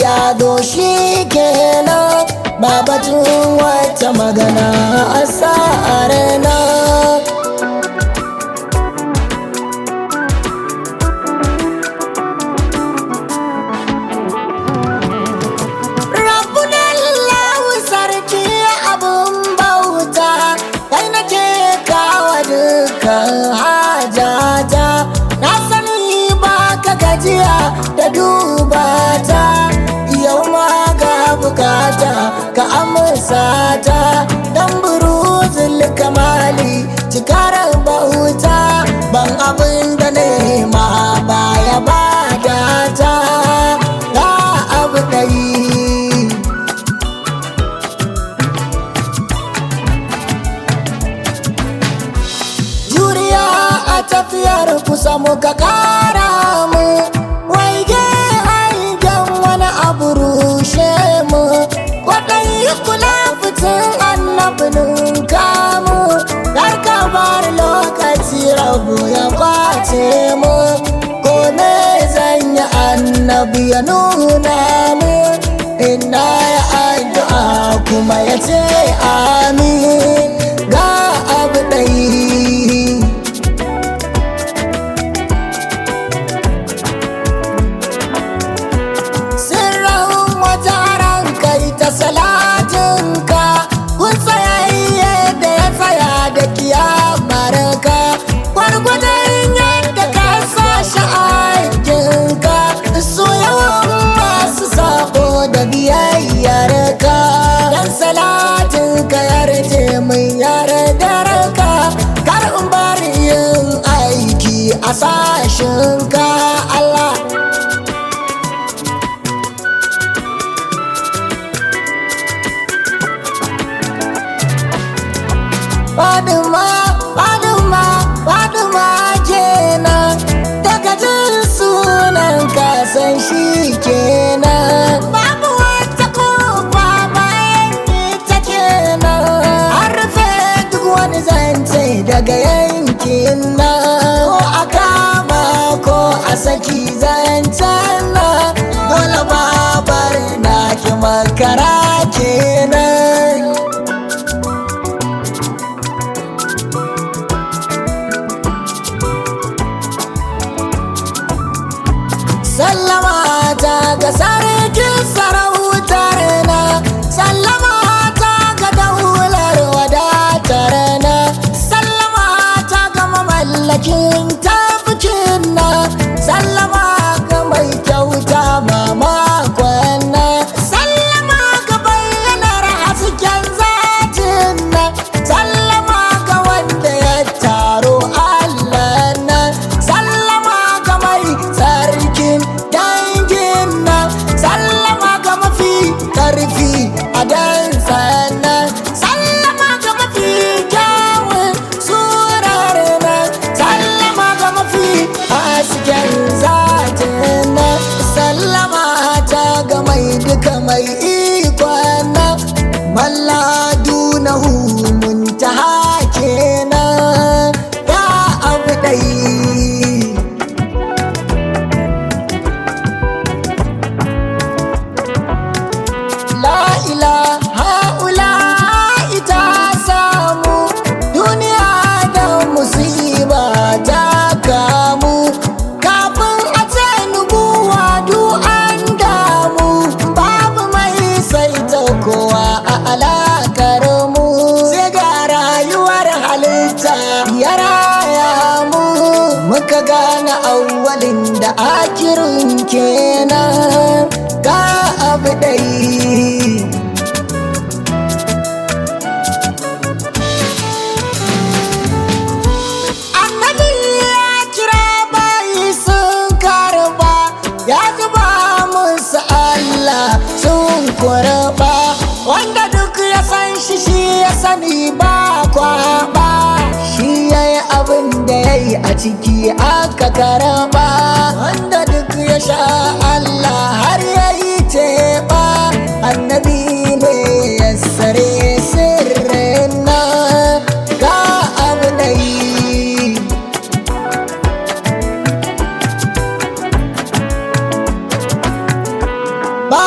ya zo shi kenan, ba batun wata magana a sa'arena. Hajata na sani ba ka gajiya da duba ta, yau ma ga bukata ka amsa ta, dan buruzul kamali cikar bauta, ban abin da nema baya bada ta ga abu ɗari. Tafiyar kusa muka kara mu, waige hangen wani abu rushe mu, kwaɗayi kula fitin annabinin kamu, dar ka bar lokaci rabu ya kwace mu, kome zan yi annabi ya nuna mu, ina ya addu'a kuma ya ce amin ga abu ɗaya. Salatinka kun tsayayye da ya tsaya da kiyamarka, gwargwadon yadda ka sa shi aikinka, su yawan masu sabo da biyayyarka, dan salatinka yarje min yardarka, kar in bari yin aiki a sashinka Allah. Faduma kenan, daga jin sunan ka san shi kenan, babu wata kofa bayan ita kenan, an rufe duk wani zance daga yankin nan, ko a kama ko a saki zancen nan, dole babar na ki makara kenan. Sallama ta ga sarkin sarautar na, sallama ta ga daular wadatar na, sallama ta ga mamallakin tafkin na, sallama ga mai kyauta mamakon na, sallama ga bayyanar hasken zatin na, sallama ga wanda ya taro Allah na, sallama ga mai sarkin dangin nan, sallama ga mafi ƙarfi a dan sannan, sallama ga mafi kyawun surar nan, sallama ga mafi hasken zatin nan, sallama ta ga mai duka mai ikon nan, malladunahu muntaha kenan ya abu ɗai. Muka gane awwalin da akirin kenan ga abu ɗai. Annabi ya kira bayi sun karba, ya zuba musu Allah sun kurba, wanda duk ya san shi ya sani ba kwaba, shi yayi abin da yayi a ciki aka karaba, wanda duk ya sha Allah har yayi teɓa, annabi ne ya sare sirrin nan ga abu ɗai. Ba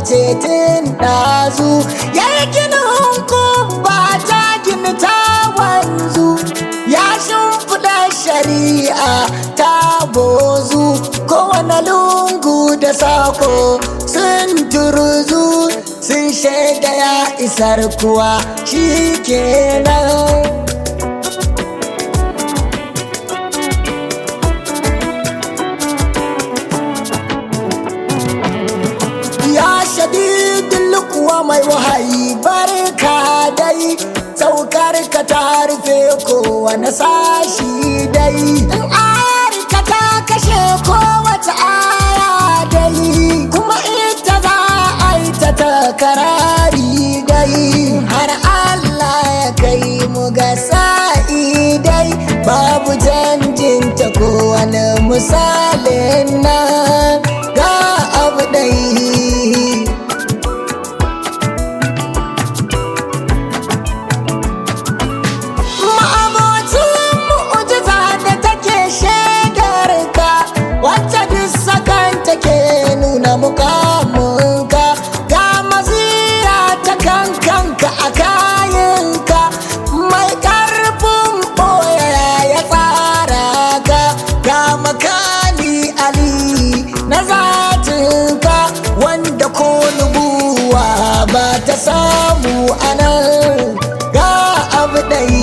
ce tun ɗazu, ya yi ginin kubba ta gini ta wanzu, ya shimfiɗa shari'a ta bozu, kowane lungu da sako sun turzu, sun shaida ya isar kuwa shi kenan. Shadidin kuwa mai wahayi barka dai, saukar ka ta rufe kowane sashi dai, in arika ta kashe kowace aya dai, kuma ita za a yi ta takarari dai, har Allah ya kai mu ga sa'i dai, babu canjinta kowane misalin nan ga abu dai. Mukamunka ga maziya ta kankanka a kayanka, mai karfin boya ya tsara ka, ga makani ali na zatinka, wanda ko nubuwa ba ta samu anan ga abu dai.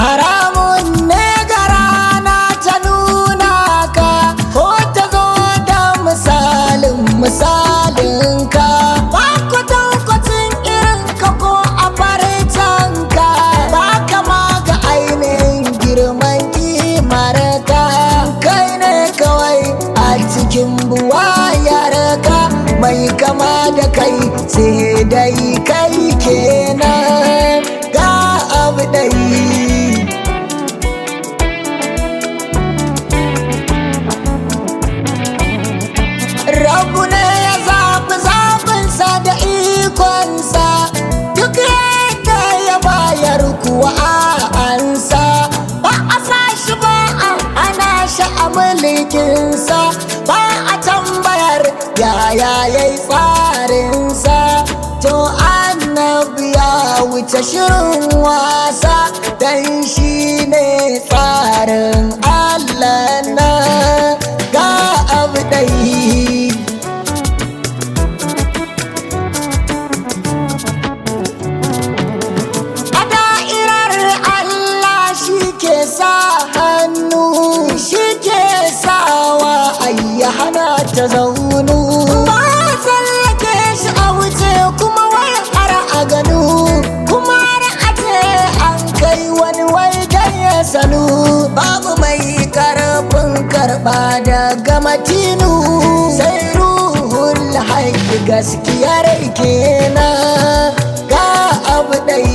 Haramun ne ga rana ta nuna ka, ko ta zo da misalin ka, ba kwatankwacin irin ka ko a farcenka, ba kama ga ainihin girman kimar ka, kai ne kawai a cikin buwayar ka, mai kama da kai sai dai kai kenan ga abu dai. Rabu ne ya zaɓi zaɓinsa da ikonsa, duk yadda ya bayar kuwa a ansa, ba a sa shi ba a hana shi a mulkinsa, ba a tambayar yaya ya yi tsarinsa, to annabi ya wuce shirin wasa, dan shi ne tsarin Allah na ga abu dai. Sa hannu shi ke sawa ayya hana ta zaunu, ba tsallake shi a wuce kuma wai har a ganu, kuma har a ce an kai wani wai dan ya sanu, babu mai karfin karɓa daga matinu, sai ruhul haƙi gaskiyar kenan ga abu dai.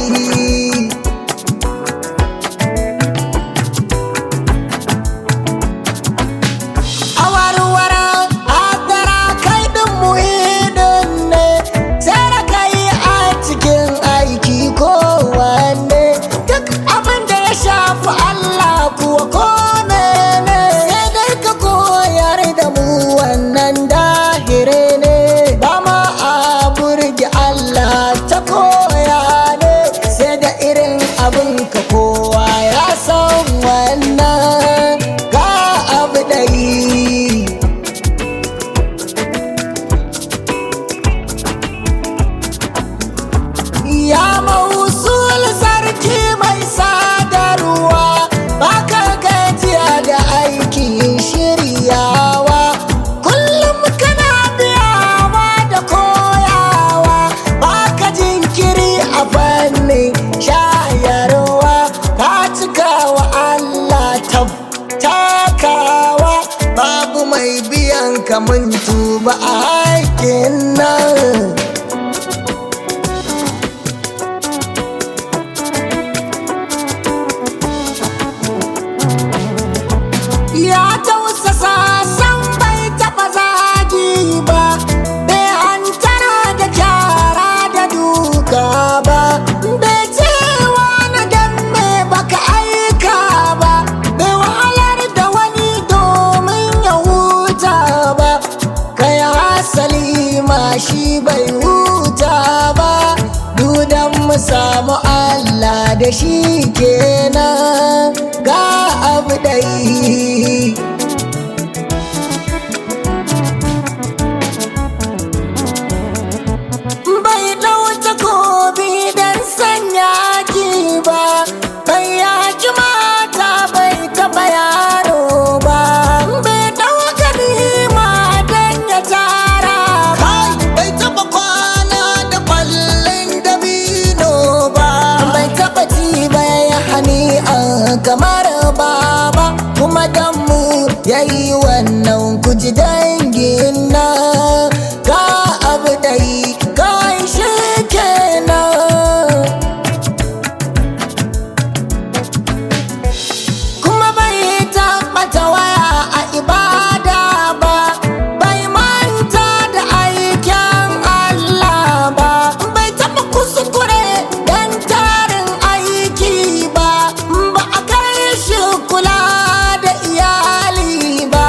Ya mausul sarki mai sadarwa, baka gajiya da aikin shiryawa, kullum kana biyawa da koyawa, baka jinkiri a fannin shayarwa, ka cika wa Allah takawa, babu mai biyan ka mun tuba a aikin nan. Ya tausasa san bai taɓa zagi ba, bai hantara da kyara da duka ba, bai cewa na dan me baka aika ba, bai wahalar shi bai huta ba, dudan mu samu Allah da shi kenan ga abu dai. Bai ɗau takobi don sanya ki ba, bai yaki mata bai taɓa yaro ba, bai ɗau ganima don ya tara ba, bai taɓa kwana da ƙwallon dabino ba, bai taɓa ci bai hani kamar baba, kuma dan mu yayi wannan kuji dangin nan ga abu dai kai shi kenan. Kuma bai taɓa tawaya a ibada ba, bai manta da aikin Allah ba, bai taɓa kuskure dan tarin aiki ba, ba a kai shi kula da iyali ba,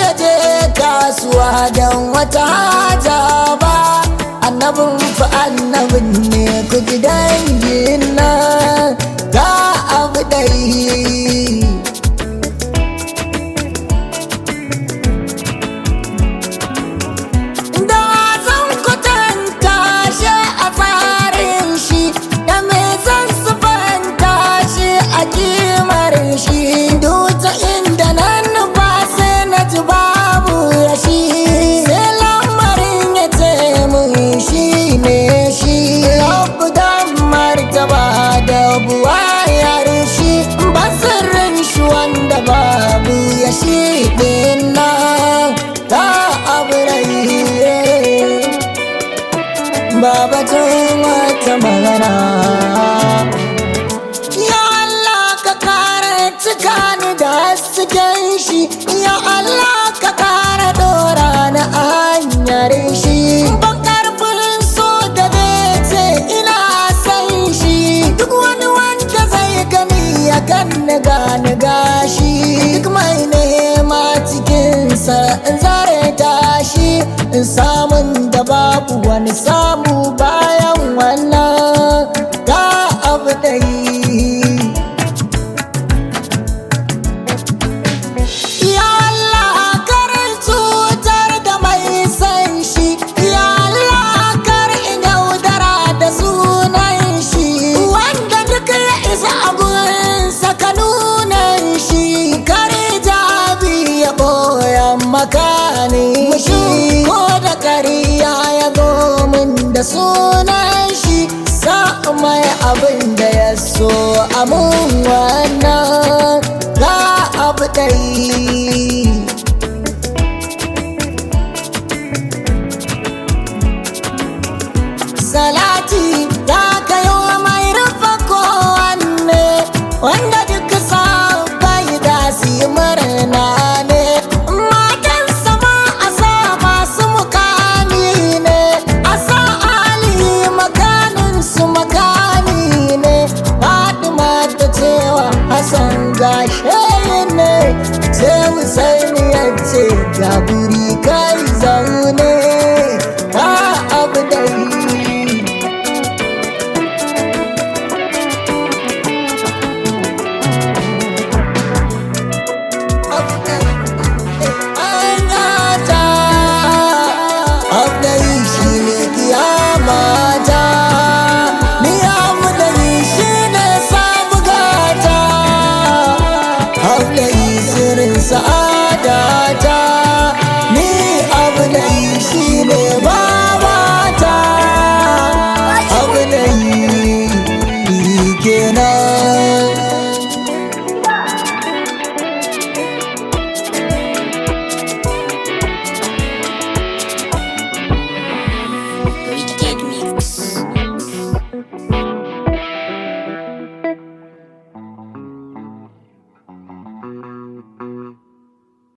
ya je kasuwa don wata haja ba, annabin fa annabin ne ku ji dangin nan ga abu dai. Da zan kwatanta shi a tsarin shi, da me zan sufanta shi a kimar shi, duta inda nan nufa sai na ji babu ya shi, sai lamarin ya ce mun shi ne shi, abu dan martaba da buwayar shi, basirin shi wanda babu ya shi din nan ta abu rai. Babatun wata magana, ya Allah ka kare cika ni da hasken shi, ya Allah ka kare dora na hanyar shi, ban karfin so da zai ce ina san shi, duk wani wanda zai gani ya ganni gani gashi, duk mai nema cikinsa in zare tashi, in samun da babu wani samu bayan wannan ga abu dai. Ya Allah karin cutar da mai san shi, ya Allah kar in yaudara da sunan shi, wanda duk ya isa a gunsa ka nunan shi, kar jabi ya boyan makanin shi, ko da kariya ya zo min da sunan shi, sa mai abin da ya so amun wannan ga abu dai. Salati ya kayo mai rufa kowanne, wanda duk bai da su yi murna ne, matan sama a sa masu mukami ne, a sa ali makanin su makani ne, Fatima ta cewa Hassan gashe ne, sai Husaini ya ce ga guri kai zaune ba abu dai. Sa'adata